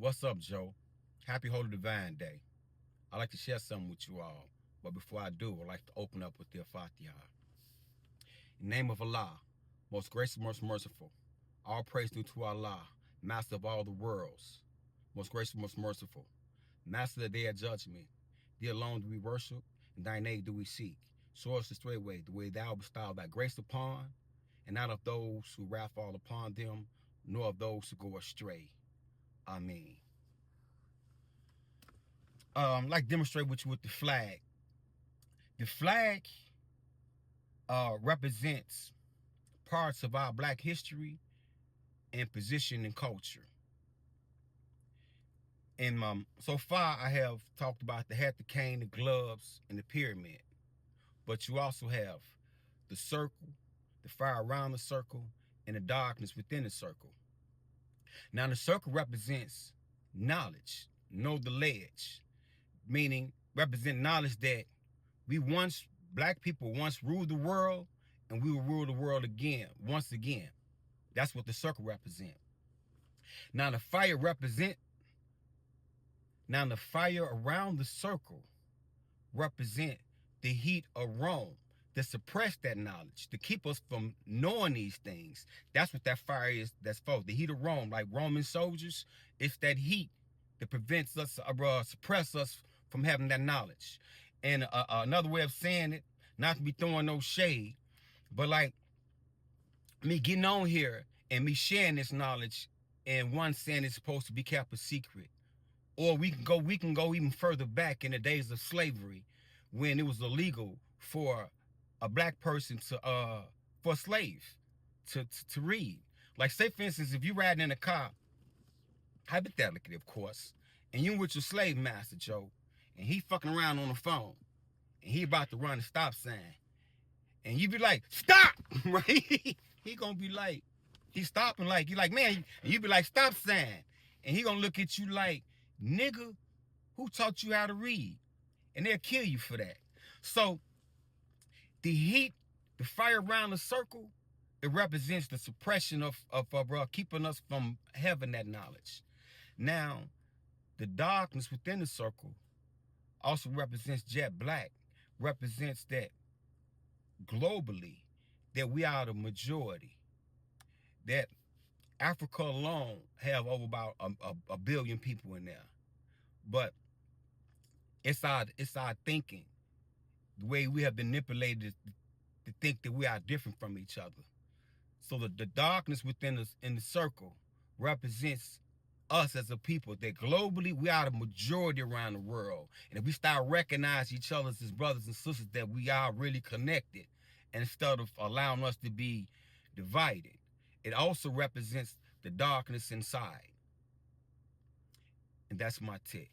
What's up, Joe? Happy Holy Divine Day. I'd like to share something with you all, but before I do, I'd like to open up with the Fatiha. In the name of Allah, most gracious, most merciful, all praise due to Allah, Master of all the worlds, most gracious, most merciful, Master of the day of judgment. Thee alone do we worship, and thine aid do we seek. Show us the straight way, the way thou bestow thy grace upon, and not of those who wrath fall upon them, nor of those who go astray. Amen. Like demonstrate with you with the flag. The flag represents parts of our black history and position and culture. And so far, I have talked about the hat, the cane, the gloves, and the pyramid. But you also have the circle, the fire around the circle, and the darkness within the circle. Now, the circle represents knowledge, know the ledge, meaning represent knowledge that black people once ruled the world, and we will rule the world again, once again. That's what the circle represents. Now the fire around the circle represent the heat of Rome to suppress that knowledge, to keep us from knowing these things. That's what that fire is, that's for. The heat of Rome, like Roman soldiers, it's that heat that prevents us, suppress us from having that knowledge. And another way of saying it, not to be throwing no shade, but like me getting on here and me sharing this knowledge, and one saying it's supposed to be kept a secret. Or we can go even further back in the days of slavery, when it was illegal for a black person for a slave to read. Like, say for instance, if you riding in a car, hypothetically of course, and you with your slave master, Joe, and he fucking around on the phone, and he about to run a stop sign, and you be like, stop, right? He gonna be like, he's stopping, like, you like, man, and you be like, stop sign, and he gonna look at you like, nigga, who taught you how to read? And they'll kill you for that. So the heat, the fire around the circle, it represents the suppression of keeping us from having that knowledge. Now, the darkness within the circle also represents jet black, represents that globally, that we are the majority, that Africa alone have over about a billion people in there. But it's our thinking, the way we have been manipulated to think that we are different from each other. So the darkness within us in the circle represents us as a people, that globally we are the majority around the world. And if we start recognizing each other as brothers and sisters, that we are really connected, and instead of allowing us to be divided. It also represents the darkness inside. And that's my take.